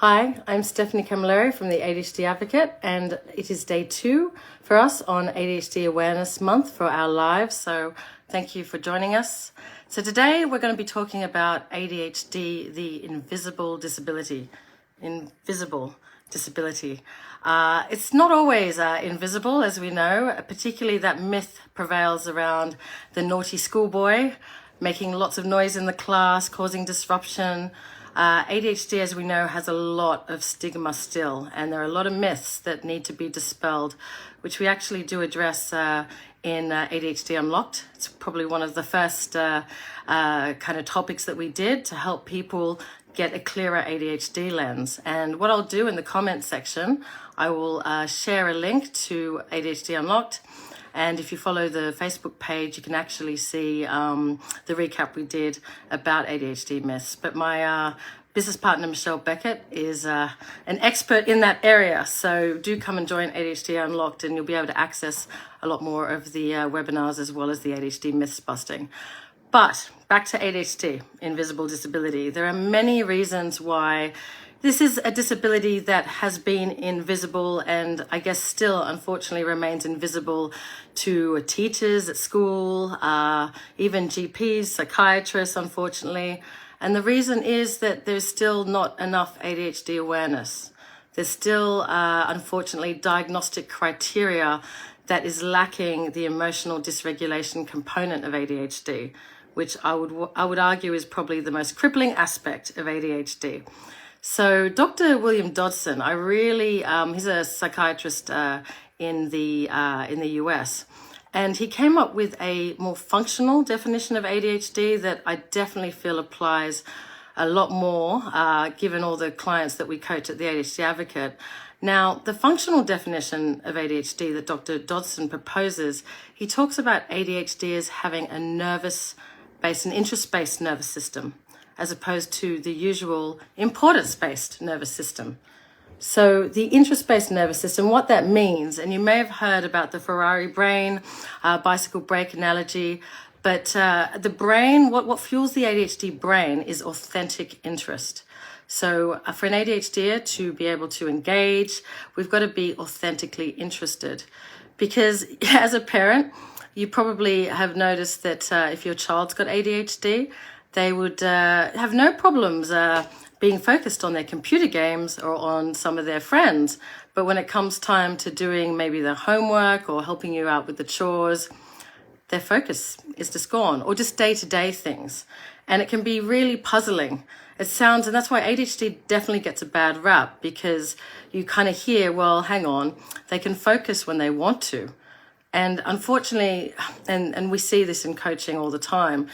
Hi, I'm Stephanie Camilleri from the ADHD Advocate, and it is day 2 for us on ADHD Awareness Month for our lives. So thank you for joining us. So today we're going to be talking about ADHD, the invisible disability. Invisible disability. It's not always invisible, as we know. Particularly that myth prevails around the naughty schoolboy, making lots of noise in the class, causing disruption. ADHD, as we know, has a lot of stigma still, and there are a lot of myths that need to be dispelled, which we actually do address in ADHD Unlocked. It's probably one of the first kind of topics that we did to help people get a clearer ADHD lens. And what I'll do in the comments section, I will share a link to ADHD Unlocked. And if you follow the Facebook page, you can actually see the recap we did about ADHD myths. But my business partner, Michelle Beckett, is an expert in that area. So do come and join ADHD Unlocked, and you'll be able to access a lot more of the webinars as well as the ADHD myths busting. But back to ADHD, invisible disability. There are many reasons why this is a disability that has been invisible and I guess still unfortunately remains invisible to teachers at school, even GPs, psychiatrists, unfortunately. And the reason is that there's still not enough ADHD awareness. There's still, unfortunately, diagnostic criteria that is lacking the emotional dysregulation component of ADHD, which I would argue is probably the most crippling aspect of ADHD. So Dr. William Dodson, he's a psychiatrist in the US, and he came up with a more functional definition of ADHD that I definitely feel applies a lot more, given all the clients that we coach at the ADHD Advocate. Now, the functional definition of ADHD that Dr. Dodson proposes, he talks about ADHD as having an interest-based nervous system, as opposed to the usual importance-based nervous system. So the interest-based nervous system, what that means, and you may have heard about the Ferrari brain, bicycle brake analogy, but the brain, what fuels the ADHD brain is authentic interest. So for an ADHDer to be able to engage, we've got to be authentically interested. Because as a parent, you probably have noticed that if your child's got ADHD, they would have no problems being focused on their computer games or on some of their friends. But when it comes time to doing maybe their homework or helping you out with the chores, their focus is just gone, or just day-to-day things. And it can be really puzzling. And that's why ADHD definitely gets a bad rap, because you kind of hear, well, hang on, they can focus when they want to. And unfortunately, and we see this in coaching all the time,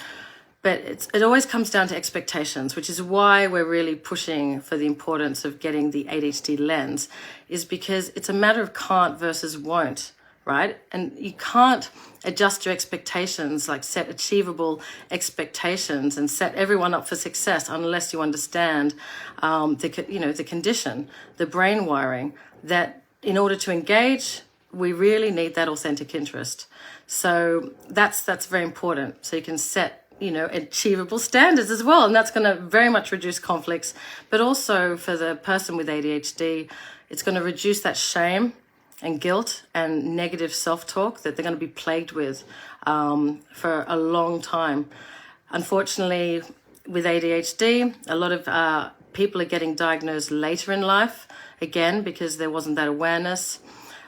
but it always comes down to expectations, which is why we're really pushing for the importance of getting the ADHD lens, is because it's a matter of can't versus won't, right? And you can't adjust your expectations, like set achievable expectations and set everyone up for success unless you understand the condition, the brain wiring, that in order to engage, we really need that authentic interest. So that's very important. So you can set achievable standards as well. And that's going to very much reduce conflicts. But also for the person with ADHD, it's going to reduce that shame and guilt and negative self-talk that they're going to be plagued with for a long time. Unfortunately, with ADHD, a lot of people are getting diagnosed later in life, again, because there wasn't that awareness.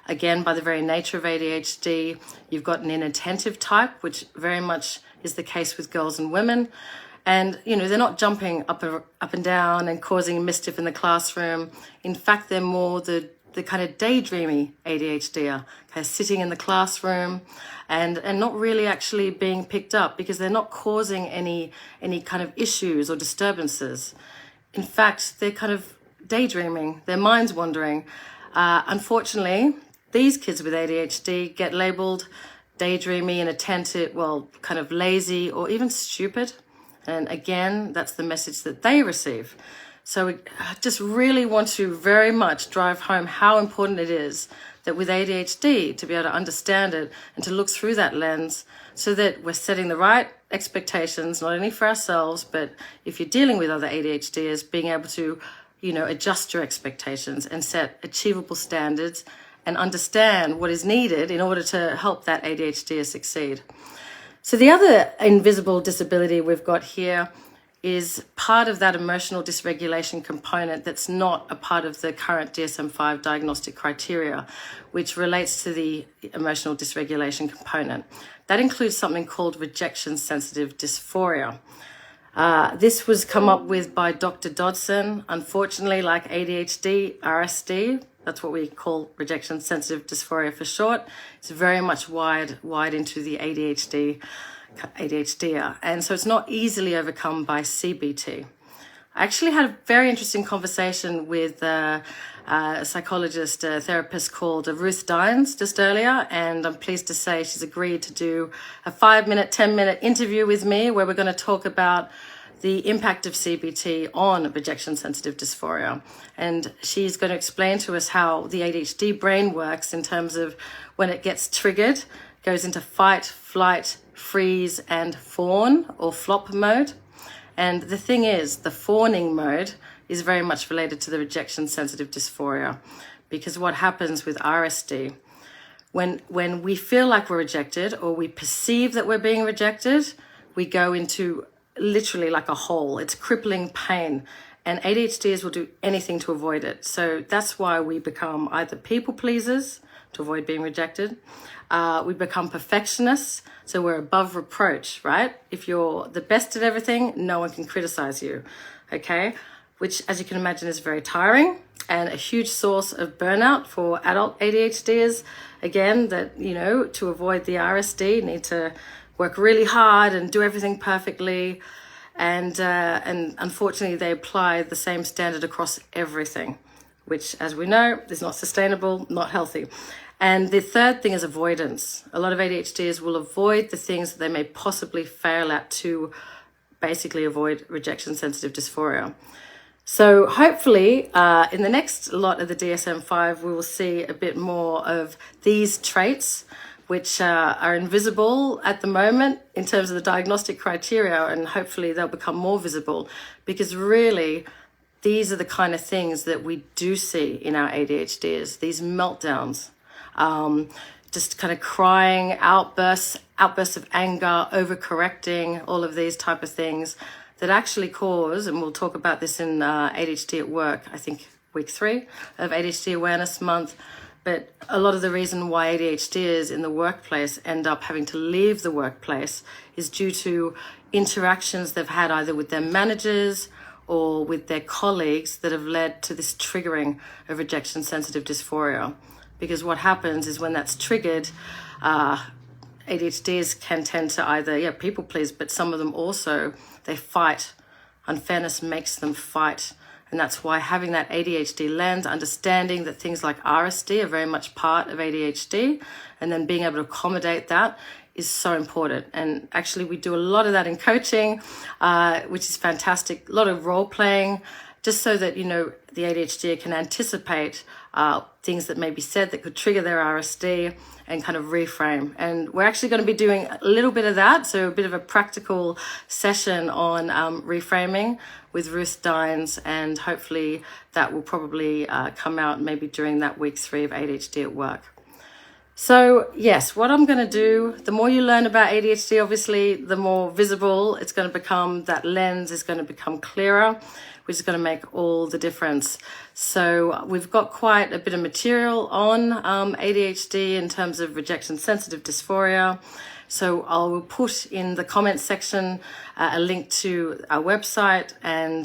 Again, by the very nature of ADHD, you've got an inattentive type, which very much is the case with girls and women. And, they're not jumping up and down and causing mischief in the classroom. In fact, they're more the kind of daydreamy ADHD, kind of sitting in the classroom and not really actually being picked up, because they're not causing any kind of issues or disturbances. In fact, they're kind of daydreaming, their mind's wandering. Unfortunately, these kids with ADHD get labeled daydreamy, inattentive, kind of lazy, or even stupid. And again, that's the message that they receive. So we just really want to very much drive home how important it is that with ADHD to be able to understand it and to look through that lens, so that we're setting the right expectations, not only for ourselves, but if you're dealing with other ADHDers, being able to adjust your expectations and set achievable standards and understand what is needed in order to help that ADHD succeed. So the other invisible disability we've got here is part of that emotional dysregulation component that's not a part of the current DSM-5 diagnostic criteria, which relates to the emotional dysregulation component. That includes something called rejection-sensitive dysphoria. This was come up with by Dr. Dodson. Unfortunately, like ADHD, RSD, that's what we call rejection-sensitive dysphoria for short, it's very much wide into the ADHD, and so it's not easily overcome by CBT. I actually had a very interesting conversation with a psychologist, a therapist called Ruth Dines just earlier, and I'm pleased to say she's agreed to do a 5-minute, 10-minute interview with me where we're going to talk about the impact of CBT on rejection-sensitive dysphoria. And she's going to explain to us how the ADHD brain works in terms of when it gets triggered, goes into fight, flight, freeze, and fawn or flop mode. And the thing is, the fawning mode is very much related to the rejection-sensitive dysphoria, because what happens with RSD, when we feel like we're rejected or we perceive that we're being rejected, we go into literally like a hole. It's crippling pain, and ADHDers will do anything to avoid it. So that's why we become either people pleasers to avoid being rejected. We become perfectionists, so we're above reproach, right? If you're the best at everything, no one can criticize you, okay? Which, as you can imagine, is very tiring and a huge source of burnout for adult ADHDers. Again, that, to avoid the RSD, need to work really hard and do everything perfectly. And unfortunately, they apply the same standard across everything, which, as we know, is not sustainable, not healthy. And the third thing is avoidance. A lot of ADHDers will avoid the things that they may possibly fail at to basically avoid rejection-sensitive dysphoria. So hopefully in the next lot of the DSM-5, we will see a bit more of these traits, which are invisible at the moment in terms of the diagnostic criteria, and hopefully they'll become more visible, because really these are the kind of things that we do see in our ADHDers, these meltdowns, just kind of crying, outbursts of anger, overcorrecting, all of these type of things that actually cause, and we'll talk about this in ADHD at Work, I think week 3 of ADHD Awareness Month. But a lot of the reason why ADHDers in the workplace end up having to leave the workplace is due to interactions they've had either with their managers or with their colleagues that have led to this triggering of rejection-sensitive dysphoria. Because what happens is when that's triggered, ADHDers can tend to either, people please, but some of them also, they fight. Unfairness makes them fight. And that's why having that ADHD lens, understanding that things like RSD are very much part of ADHD, and then being able to accommodate that is so important. And actually we do a lot of that in coaching, which is fantastic. A lot of role playing, just so that, the ADHD can anticipate things that may be said that could trigger their RSD and kind of reframe. And we're actually going to be doing a little bit of that, so a bit of a practical session on reframing with Ruth Dines, and hopefully that will probably come out maybe during that week 3 of ADHD at Work. So yes, what I'm going to do, the more you learn about ADHD, obviously, the more visible it's going to become. That lens is going to become clearer, which is going to make all the difference. So we've got quite a bit of material on ADHD in terms of rejection-sensitive dysphoria. So I'll put in the comments section a link to our website, and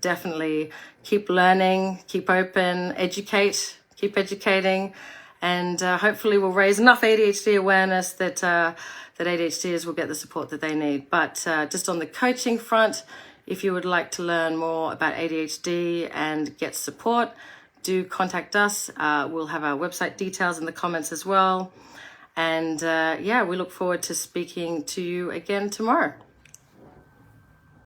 definitely keep learning, keep open, educate, keep educating. And hopefully we'll raise enough ADHD awareness that ADHDers will get the support that they need. But just on the coaching front, if you would like to learn more about ADHD and get support, do contact us. We'll have our website details in the comments as well. And we look forward to speaking to you again tomorrow.